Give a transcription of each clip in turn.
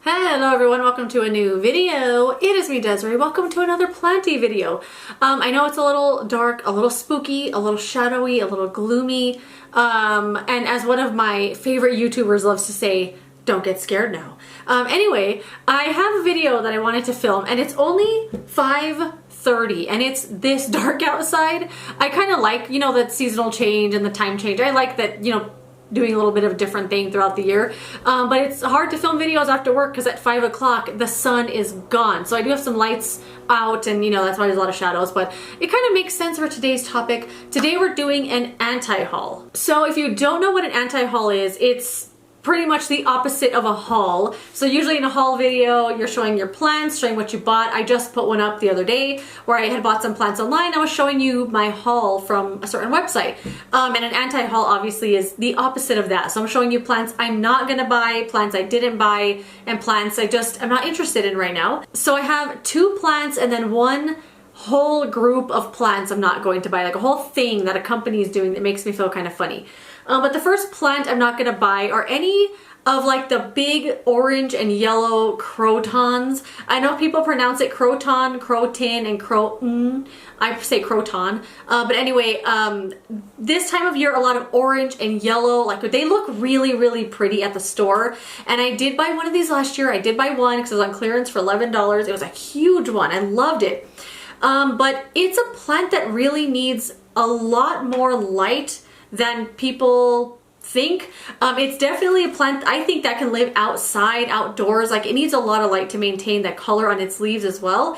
Hello everyone, welcome to a new video. It is me, Desiree. Welcome to another planty video. I know it's a little dark, a little spooky, a little shadowy, a little gloomy. And as one of my favorite YouTubers loves to say, don't get scared now. Anyway, I have a video that I wanted to film and it's only 5:30 and it's this dark outside. I kind of like, you know, that seasonal change and the time change. I like that, you know, doing a little bit of a different thing throughout the year. But it's hard to film videos after work because at 5 o'clock the sun is gone. So I do have some lights out and, you know, that's why there's a lot of shadows, but it kind of makes sense for today's topic. Today we're doing an anti-haul. So if you don't know what an anti-haul is, it's pretty much the opposite of a haul. So usually in a haul video, you're showing your plants, showing what you bought. I just put one up the other day where I had bought some plants online. I was showing you my haul from a certain website. And an anti-haul obviously is the opposite of that. So I'm showing you plants I'm not gonna buy, plants I didn't buy, and plants I'm not interested in right now. So I have 2 plants and then one whole group of plants I'm not going to buy, like a whole thing that a company is doing that makes me feel kind of funny. But the first plant I'm not gonna buy are any of like the big orange and yellow crotons. I know people pronounce it croton, crotin, and croton. I say croton. But anyway, this time of year, a lot of orange and yellow, like they look really, really pretty at the store. And I did buy one of these last year. I did buy one because it was on clearance for $11. It was a huge one. I loved it. But it's a plant that really needs a lot more light than people think. It's definitely a plant I think that can live outside, outdoors. Like it needs a lot of light to maintain that color on its leaves as well.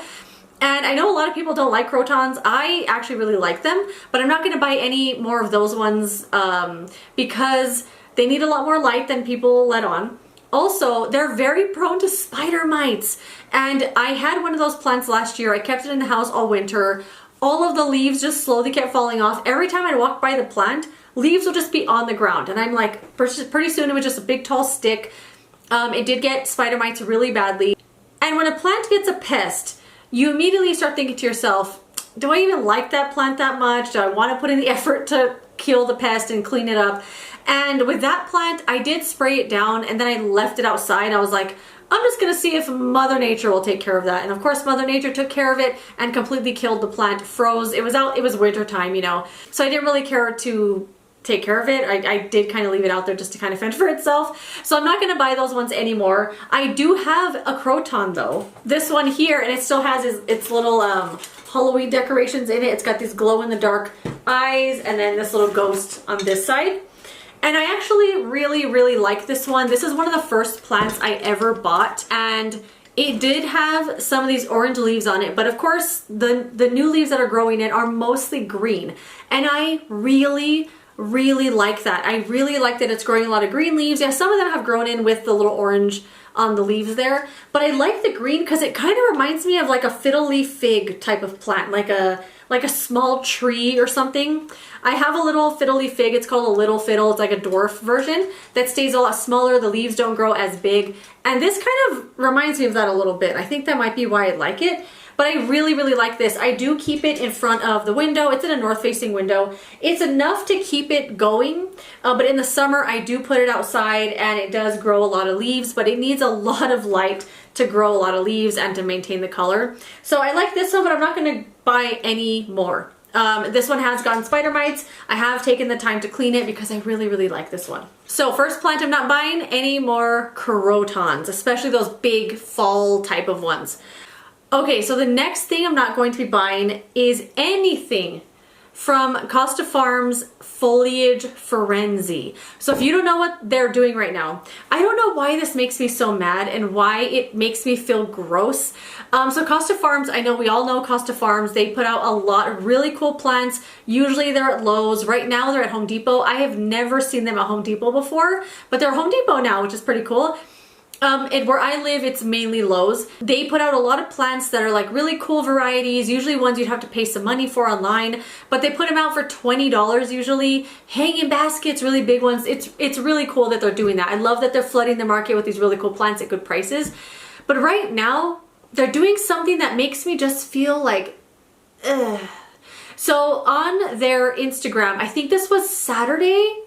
And I know a lot of people don't like crotons. I actually really like them, but I'm not going to buy any more of those ones because they need a lot more light than people let on. Also, they're very prone to spider mites. And I had one of those plants last year. I kept it in the house all winter. All of the leaves just slowly kept falling off. Every time I walked by the plant, leaves would just be on the ground. And I'm like, pretty soon it was just a big tall stick. It did get spider mites really badly. And when a plant gets a pest, you immediately start thinking to yourself, do I even like that plant that much? Do I want to put in the effort to kill the pest and clean it up? And with that plant, I did spray it down and then I left it outside. I was like, I'm just gonna see if Mother Nature will take care of that. And of course, Mother Nature took care of it and completely killed the plant, froze. It was winter time, you know. So I didn't really care to take care of it. I did kind of leave it out there just to kind of fend for itself. So I'm not gonna buy those ones anymore. I do have a croton though. This one here, and it still has its little Halloween decorations in it. It's got these glow in the dark eyes and then this little ghost on this side. And I actually really, really like this one. This is one of the first plants I ever bought, and it did have some of these orange leaves on it, but of course the new leaves that are growing in are mostly green. And I really, really like that. I really like that it's growing a lot of green leaves. Yeah, some of them have grown in with the little orange on the leaves there, but I like the green because it kind of reminds me of like a fiddle leaf fig type of plant, like a small tree or something. I have a little fiddle leaf fig. It's called a little fiddle. It's like a dwarf version that stays a lot smaller. The leaves don't grow as big. And this kind of reminds me of that a little bit. I think that might be why I like it. But I really, really like this. I do keep it in front of the window. It's in a north-facing window. It's enough to keep it going, but in the summer I do put it outside and it does grow a lot of leaves, but it needs a lot of light to grow a lot of leaves and to maintain the color. So I like this one, but I'm not gonna buy any more. This one has gotten spider mites. I have taken the time to clean it because I really, really like this one. So first plant I'm not buying any more crotons, especially those big fall type of ones. Okay, so the next thing I'm not going to be buying is anything from Costa Farms Foliage Frenzy. So if you don't know what they're doing right now, I don't know why this makes me so mad and why it makes me feel gross. So Costa Farms, I know we all know Costa Farms. They put out a lot of really cool plants. Usually they're at Lowe's. Right now they're at Home Depot. I have never seen them at Home Depot before, but they're Home Depot now, which is pretty cool. And where I live, it's mainly Lowe's. They put out a lot of plants that are like really cool varieties, usually ones you'd have to pay some money for online, but they put them out for $20 usually. Hanging baskets, really big ones. It's really cool that they're doing that. I love that they're flooding the market with these really cool plants at good prices. But right now, they're doing something that makes me just feel like, ugh. So on their Instagram, I think this was Saturday,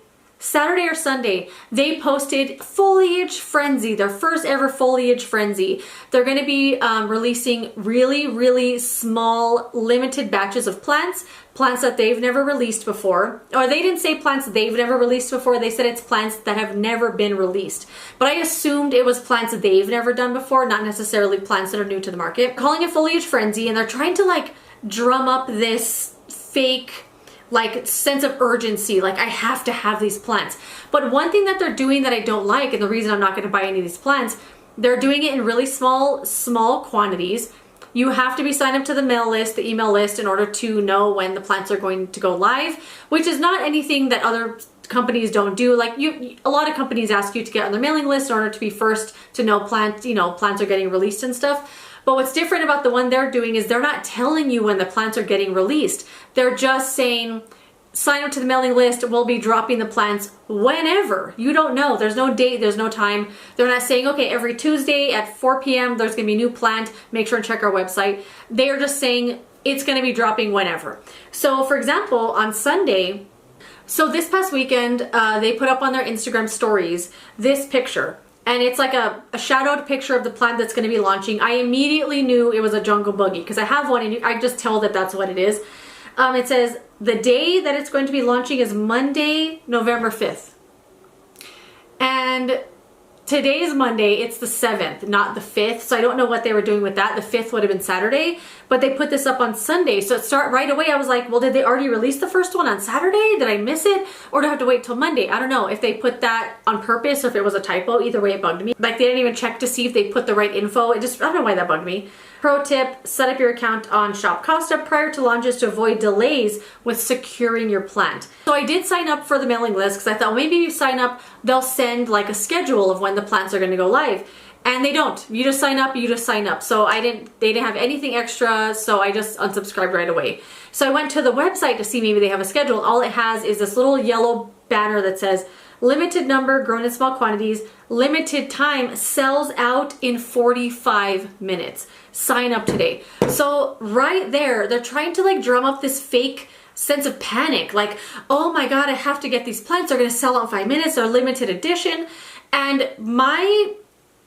Saturday or Sunday, they posted Foliage Frenzy, their first ever Foliage Frenzy. They're going to be releasing really, really small, limited batches of plants that they've never released before. Or they didn't say plants they've never released before, they said it's plants that have never been released. But I assumed it was plants they've never done before, not necessarily plants that are new to the market. Calling it Foliage Frenzy, and they're trying to like drum up this fake like sense of urgency, like I have to have these plants. But one thing that they're doing that I don't like, and the reason I'm not going to buy any of these plants, they're doing it in really small quantities. You have to be signed up to the mail list, the email list, in order to know when the plants are going to go live, which is not anything that other companies don't do. Like a lot of companies ask you to get on their mailing list in order to be first to know plants are getting released and stuff. But what's different about the one they're doing is they're not telling you when the plants are getting released. They're just saying, sign up to the mailing list, we'll be dropping the plants whenever. You don't know. There's no date, there's no time. They're not saying, okay, every Tuesday at 4 p.m. there's gonna be a new plant, make sure and check our website. They're just saying it's gonna be dropping whenever. So for example, on Sunday, so this past weekend, they put up on their Instagram stories this picture. And it's like a shadowed picture of the plant that's going to be launching. I immediately knew it was a jungle boogie because I have one and I just tell that that's what it is. It says the day that it's going to be launching is Monday, November 5th. And today is Monday, it's the 7th, not the 5th. So I don't know what they were doing with that. The 5th would have been Saturday, but they put this up on Sunday. So it start right away. I was like, well, did they already release the first one on Saturday? Did I miss it? Or do I have to wait till Monday? I don't know if they put that on purpose or if it was a typo. Either way, it bugged me. Like they didn't even check to see if they put the right info. I don't know why that bugged me. Pro tip, set up your account on Shop Costa prior to launches to avoid delays with securing your plant. So I did sign up for the mailing list because I thought, well, maybe if you sign up, they'll send like a schedule of when the plants are going to go live. And they don't. You just sign up, you just sign up. So they didn't have anything extra, so I just unsubscribed right away. So I went to the website to see maybe they have a schedule. All it has is this little yellow banner that says, limited number, grown in small quantities, limited time, sells out in 45 minutes. Sign up today. So right there, they're trying to like drum up this fake sense of panic. Like, oh my God, I have to get these plants. They're going to sell out in 5 minutes. They're limited edition. And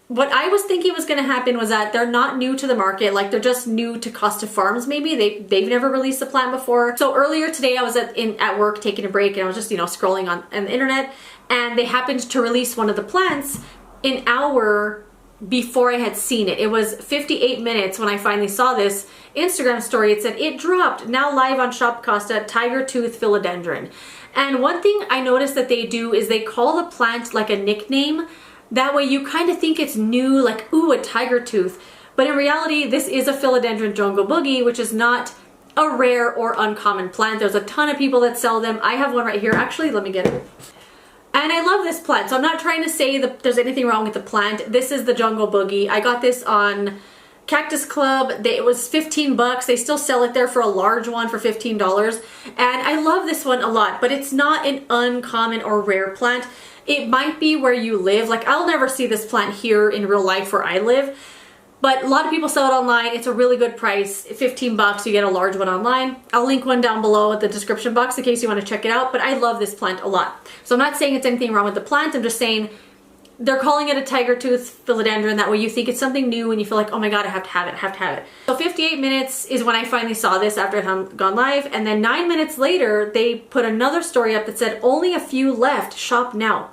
what I was thinking was going to happen was that they're not new to the market. Like they're just new to Costa Farms. Maybe they've never released a plant before. So earlier today I was at work taking a break and I was just, scrolling on the internet, and they happened to release one of the plants an hour before I had seen it. It was 58 minutes when I finally saw this Instagram story. It said it dropped, now live on Shop Costa, Tiger Tooth Philodendron. And one thing I noticed that they do is they call the plant like a nickname. That way you kind of think it's new, like, ooh, a tiger tooth. But in reality, this is a Philodendron jungle boogie, which is not a rare or uncommon plant. There's a ton of people that sell them. I have one right here. Actually, let me get it. And I love this plant. So I'm not trying to say that there's anything wrong with the plant. This is the jungle boogie. I got this on Cactus Club. It was 15 bucks. They still sell it there for a large one for $15. And I love this one a lot, but it's not an uncommon or rare plant. It might be where you live. Like I'll never see this plant here in real life where I live, but a lot of people sell it online. It's a really good price, 15 bucks. You get a large one online. I'll link one down below at the description box in case you want to check it out, but I love this plant a lot. So I'm not saying it's anything wrong with the plant. I'm just saying they're calling it a tiger tooth philodendron. That way you think it's something new and you feel like, oh my God, I have to have it, I have to have it. So 58 minutes is when I finally saw this after it had gone live. And then 9 minutes later, they put another story up that said, only a few left, shop now.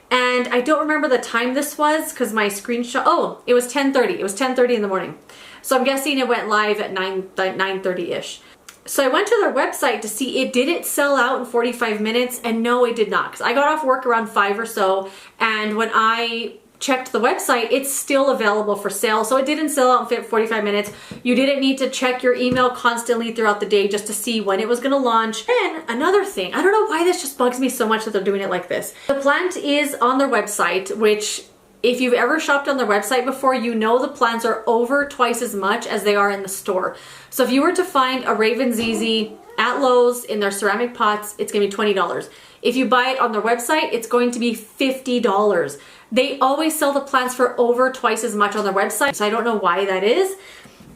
And I don't remember the time this was because my screenshot, oh, it was 10:30. It was 10:30 in the morning. So I'm guessing it went live at 9:30-ish. So I went to their website to see did it sell out in 45 minutes, and no, it did not. Because I got off work around 5 or so, and when I checked the website, it's still available for sale. So it didn't sell out in 45 minutes. You didn't need to check your email constantly throughout the day just to see when it was going to launch. And another thing, I don't know why this just bugs me so much that they're doing it like this. The plant is on their website, which if you've ever shopped on their website before, you know the plants are over twice as much as they are in the store. So if you were to find a Raven ZZ at Lowe's in their ceramic pots, it's going to be $20. If you buy it on their website, it's going to be $50. They always sell the plants for over twice as much on their website, so I don't know why that is.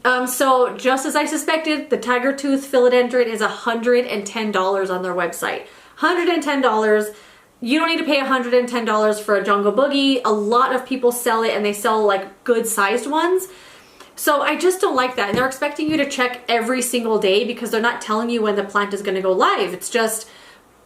So just as I suspected, the tiger tooth philodendron is $110 on their website. $110. you don't need to pay $110 for a jungle boogie. A lot of people sell it and they sell like good sized ones. So I just don't like that. And they're expecting you to check every single day because they're not telling you when the plant is going to go live. It's just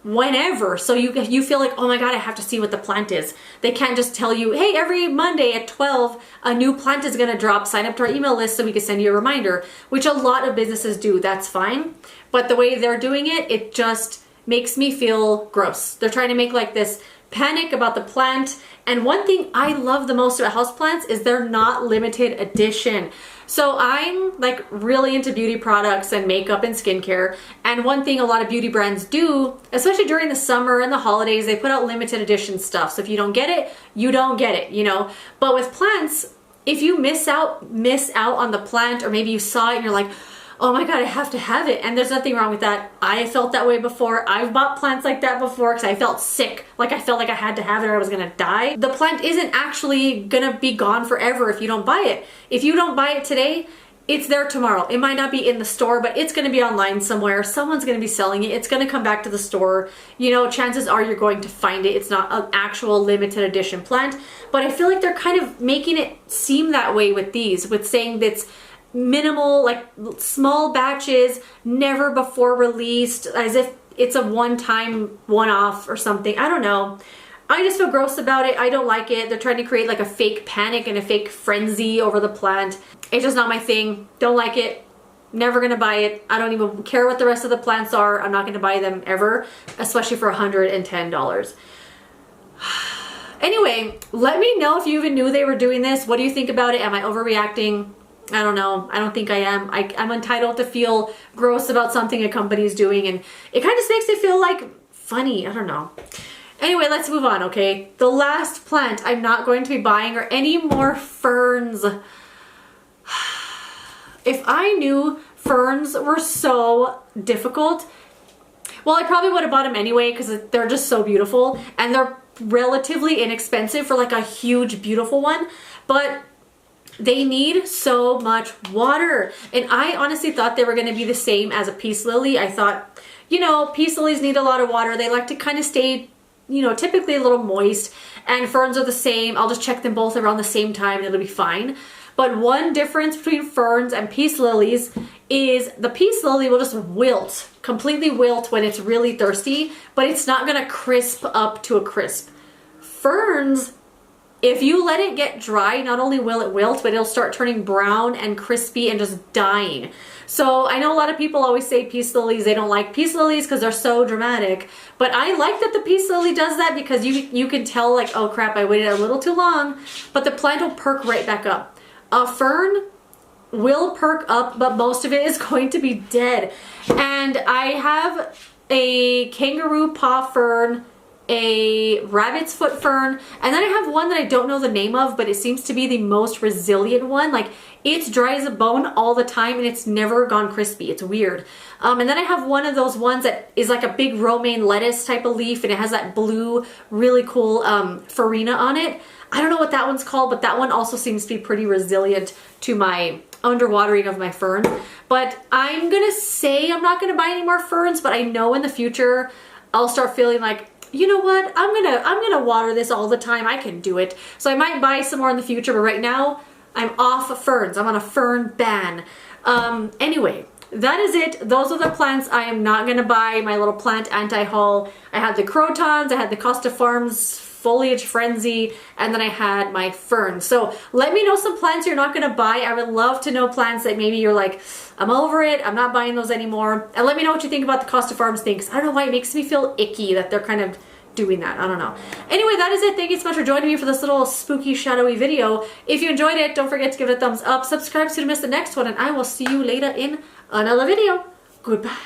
whenever. So you feel like, oh my God, I have to see what the plant is. They can't just tell you, hey, every Monday at 12, a new plant is going to drop. Sign up to our email list so we can send you a reminder, which a lot of businesses do. That's fine. But the way they're doing it, it just makes me feel gross. They're trying to make like this panic about the plant. And one thing I love the most about houseplants is they're not limited edition. So I'm like really into beauty products and makeup and skincare. And one thing a lot of beauty brands do, especially during the summer and the holidays, they put out limited edition stuff. So if you don't get it, you don't get it, you know. But with plants, if you miss out on the plant, or maybe you saw it and you're like, oh my God, I have to have it. And there's nothing wrong with that. I felt that way before. I've bought plants like that before because I felt sick. Like I felt like I had to have it or I was gonna die. The plant isn't actually gonna be gone forever if you don't buy it. If you don't buy it today, it's there tomorrow. It might not be in the store, but it's gonna be online somewhere. Someone's gonna be selling it. It's gonna come back to the store. You know, chances are you're going to find it. It's not an actual limited edition plant, but I feel like they're kind of making it seem that way with these, with saying that's minimal, like small batches, never before released, as if it's a one-time, one-off or something. I don't know. I just feel gross about it. I don't like it. They're trying to create like a fake panic and a fake frenzy over the plant. It's just not my thing. Don't like it. Never gonna buy it. I don't even care what the rest of the plants are. I'm not gonna buy them ever, especially for $110. Anyway, let me know if you even knew they were doing this. What do you think about it? Am I overreacting? I don't know. I don't think I am. I'm entitled to feel gross about something a company's doing, and it kind of just makes it feel like funny. I don't know. Anyway, let's move on, okay? The last plant I'm not going to be buying are any more ferns. If I knew ferns were so difficult, well, I probably would have bought them anyway because they're just so beautiful and they're relatively inexpensive for like a huge, beautiful one, but they need so much water. And I honestly thought they were going to be the same as a peace lily. I thought, you know, peace lilies need a lot of water. They like to kind of stay, you know, typically a little moist, and ferns are the same. I'll just check them both around the same time and it'll be fine. But one difference between ferns and peace lilies is the peace lily will just wilt, completely wilt when it's really thirsty, but it's not going to crisp up to a crisp. Ferns, if you let it get dry, not only will it wilt, but it'll start turning brown and crispy and just dying. So I know a lot of people always say peace lilies, they don't like peace lilies because they're so dramatic. But I like that the peace lily does that because you can tell like, oh crap, I waited a little too long, but the plant will perk right back up. A fern will perk up, but most of it is going to be dead. And I have a kangaroo paw fern, a rabbit's foot fern, and then I have one that I don't know the name of, but it seems to be the most resilient one. Like, it's dry as a bone all the time and it's never gone crispy. It's weird. And then I have one of those ones that is like a big romaine lettuce type of leaf, and it has that blue, really cool farina on it. I don't know what that one's called, but that one also seems to be pretty resilient to my underwatering of my ferns. But I'm gonna say I'm not gonna buy any more ferns, but I know in the future I'll start feeling like, you know what, I'm gonna water this all the time. I can do it. So I might buy some more in the future, but right now I'm off of ferns. I'm on a fern ban. Anyway, that is it. Those are the plants I am not gonna buy. My little plant anti-haul. I had the crotons, I had the Costa Farms Foliage Frenzy, and then I had my ferns. So let me know some plants you're not gonna buy. I would love to know plants that maybe you're like, I'm over it, I'm not buying those anymore. And let me know what you think about the Costa Farms thing, because I don't know why it makes me feel icky that they're kind of doing that. I don't know. Anyway, that is it. Thank you so much for joining me for this little spooky, shadowy video. If you enjoyed it, don't forget to give it a thumbs up, subscribe so you don't miss the next one, and I will see you later in another video. Goodbye.